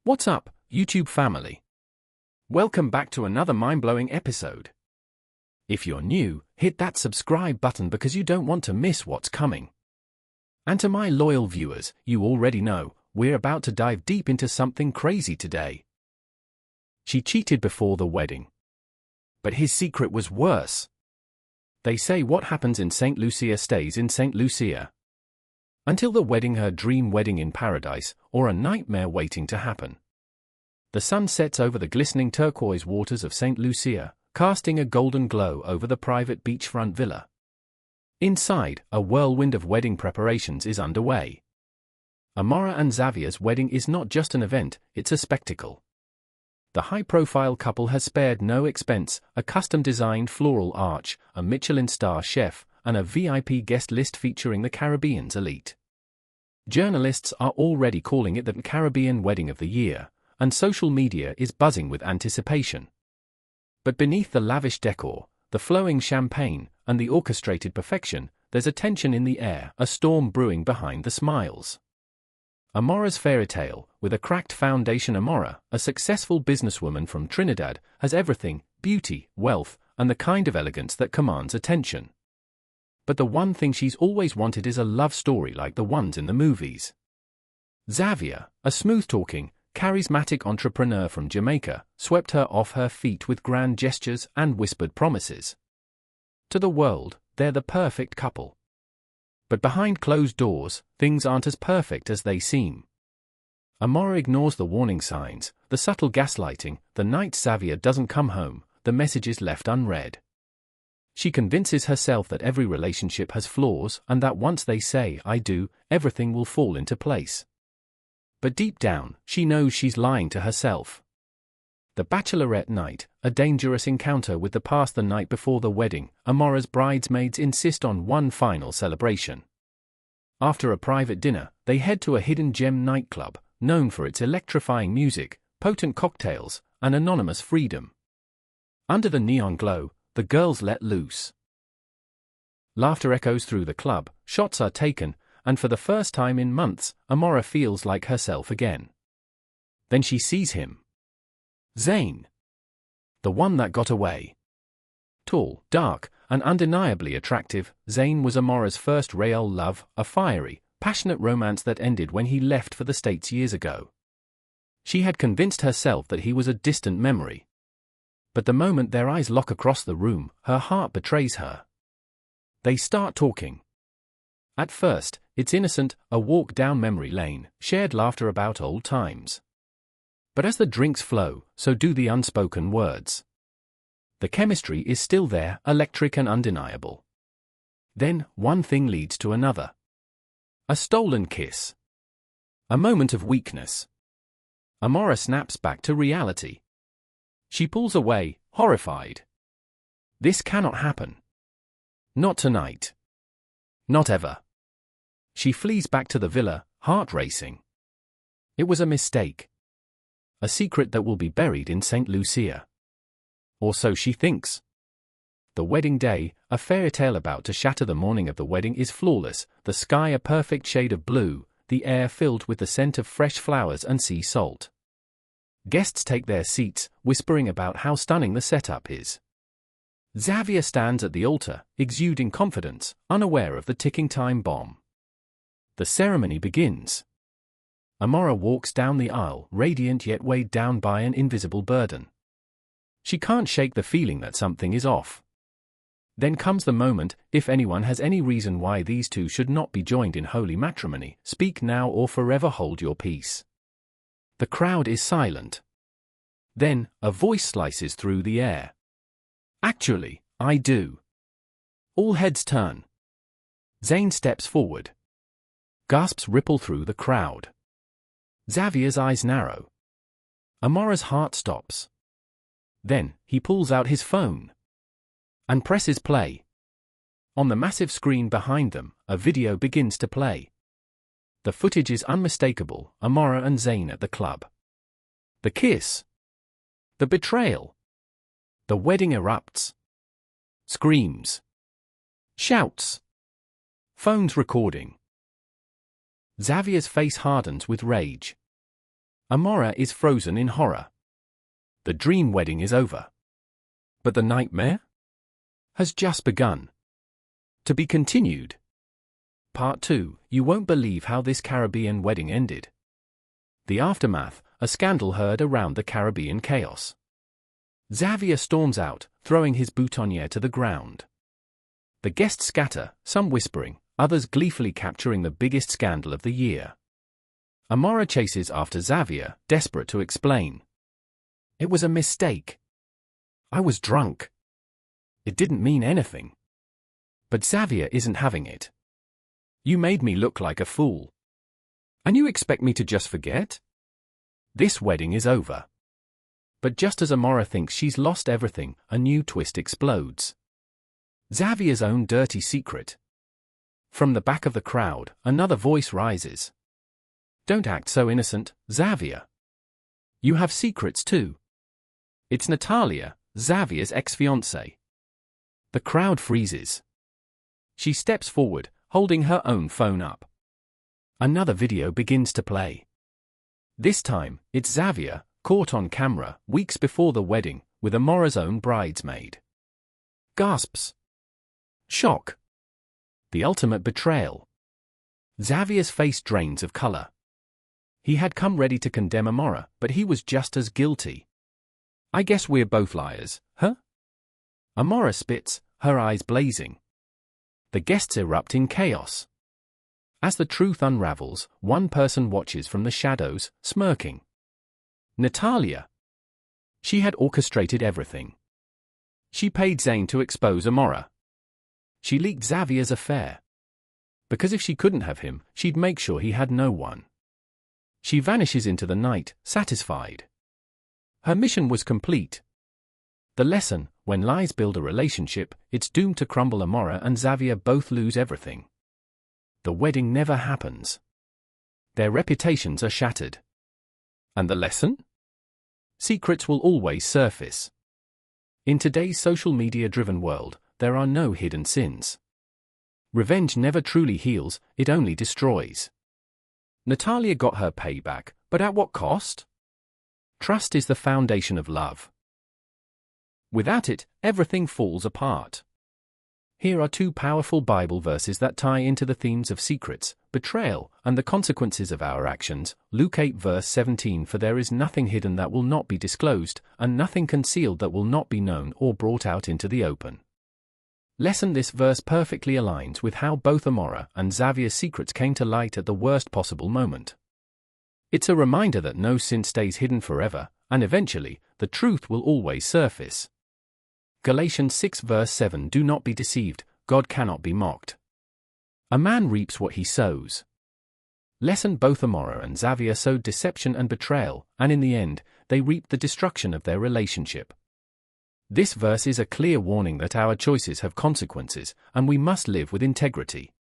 What's up, YouTube family? Welcome back to another mind-blowing episode. If you're new, hit that subscribe button because you don't want to miss what's coming. And to my loyal viewers, you already know, we're about to dive deep into something crazy today. She cheated before the wedding. But his secret was worse. They say what happens in St. Lucia stays in St. Lucia. Until the wedding, her dream wedding in paradise, or a nightmare waiting to happen. The sun sets over the glistening turquoise waters of St. Lucia, casting a golden glow over the private beachfront villa. Inside, a whirlwind of wedding preparations is underway. Amora and Xavier's wedding is not just an event, it's a spectacle. The high-profile couple has spared no expense: a custom-designed floral arch, a Michelin star chef, and a VIP guest list featuring the Caribbean's elite. Journalists are already calling it the Caribbean Wedding of the Year, and social media is buzzing with anticipation. But beneath the lavish decor, the flowing champagne, and the orchestrated perfection, there's a tension in the air, a storm brewing behind the smiles. Amora's fairy tale, with a cracked foundation. Amora, a successful businesswoman from Trinidad, has everything: beauty, wealth, and the kind of elegance that commands attention. But the one thing she's always wanted is a love story like the ones in the movies. Xavier, a smooth-talking, charismatic entrepreneur from Jamaica, swept her off her feet with grand gestures and whispered promises. To the world, they're the perfect couple. But behind closed doors, things aren't as perfect as they seem. Amora ignores the warning signs, the subtle gaslighting, the night Xavier doesn't come home, the messages left unread. She convinces herself that every relationship has flaws and that once they say "I do," everything will fall into place. But deep down, she knows she's lying to herself. The bachelorette night, a dangerous encounter with the past. The night before the wedding, Amora's bridesmaids insist on one final celebration. After a private dinner, they head to a hidden gem nightclub, known for its electrifying music, potent cocktails, and anonymous freedom. Under the neon glow, the girls let loose. Laughter echoes through the club, shots are taken, and for the first time in months, Amora feels like herself again. Then she sees him. Zane. The one that got away. Tall, dark, and undeniably attractive, Zane was Amora's first real love, a fiery, passionate romance that ended when he left for the States years ago. She had convinced herself that he was a distant memory. But the moment their eyes lock across the room, her heart betrays her. They start talking. At first, it's innocent, a walk down memory lane, shared laughter about old times. But as the drinks flow, so do the unspoken words. The chemistry is still there, electric and undeniable. Then, one thing leads to another. A stolen kiss. A moment of weakness. Amora snaps back to reality. She pulls away, horrified. This cannot happen. Not tonight. Not ever. She flees back to the villa, heart racing. It was a mistake. A secret that will be buried in St. Lucia. Or so she thinks. The wedding day, a fairy tale about to shatter. The morning of the wedding is flawless, the sky a perfect shade of blue, the air filled with the scent of fresh flowers and sea salt. Guests take their seats, whispering about how stunning the setup is. Xavier stands at the altar, exuding confidence, unaware of the ticking time bomb. The ceremony begins. Amora walks down the aisle, radiant yet weighed down by an invisible burden. She can't shake the feeling that something is off. Then comes the moment: if anyone has any reason why these two should not be joined in holy matrimony, speak now or forever hold your peace. The crowd is silent. Then, a voice slices through the air. Actually, I do. All heads turn. Zane steps forward. Gasps ripple through the crowd. Xavier's eyes narrow. Amora's heart stops. Then, he pulls out his phone and presses play. On the massive screen behind them, a video begins to play. The footage is unmistakable: Amora and Zane at the club. The kiss. The betrayal. The wedding erupts. Screams. Shouts. Phones recording. Xavier's face hardens with rage. Amora is frozen in horror. The dream wedding is over. But the nightmare has just begun. To be continued. Part 2. You won't believe how this Caribbean wedding ended. The aftermath, a scandal heard around the Caribbean chaos. Xavier storms out, throwing his boutonniere to the ground. The guests scatter, some whispering, others gleefully capturing the biggest scandal of the year. Amora chases after Xavier, desperate to explain. It was a mistake. I was drunk. It didn't mean anything. But Xavier isn't having it. You made me look like a fool. And you expect me to just forget? This wedding is over. But just as Amora thinks she's lost everything, a new twist explodes. Xavier's own dirty secret. From the back of the crowd, another voice rises. Don't act so innocent, Xavier. You have secrets too. It's Natalia, Xavier's ex-fiancée. The crowd freezes. She steps forward, holding her own phone up. Another video begins to play. This time, it's Xavier, caught on camera, weeks before the wedding, with Amora's own bridesmaid. Gasps. Shock. The ultimate betrayal. Xavier's face drains of color. He had come ready to condemn Amora, but he was just as guilty. I guess we're both liars, huh? Amora spits, her eyes blazing. The guests erupt in chaos. As the truth unravels, one person watches from the shadows, smirking. Natalia. She had orchestrated everything. She paid Zane to expose Amora. She leaked Xavier's affair. Because if she couldn't have him, she'd make sure he had no one. She vanishes into the night, satisfied. Her mission was complete. The lesson: when lies build a relationship, it's doomed to crumble. Amora and Xavier both lose everything. The wedding never happens. Their reputations are shattered. And the lesson? Secrets will always surface. In today's social media-driven world, there are no hidden sins. Revenge never truly heals, it only destroys. Natalia got her payback, but at what cost? Trust is the foundation of love. Without it, everything falls apart. Here are two powerful Bible verses that tie into the themes of secrets, betrayal, and the consequences of our actions. Luke 8 verse 17. For there is nothing hidden that will not be disclosed, and nothing concealed that will not be known or brought out into the open. Lesson: this verse perfectly aligns with how both Amora and Xavier's secrets came to light at the worst possible moment. It's a reminder that no sin stays hidden forever, and eventually, the truth will always surface. Galatians 6 verse 7. Do not be deceived, God cannot be mocked. A man reaps what he sows. Lesson: both Amora and Xavier sowed deception and betrayal, and in the end, they reaped the destruction of their relationship. This verse is a clear warning that our choices have consequences, and we must live with integrity.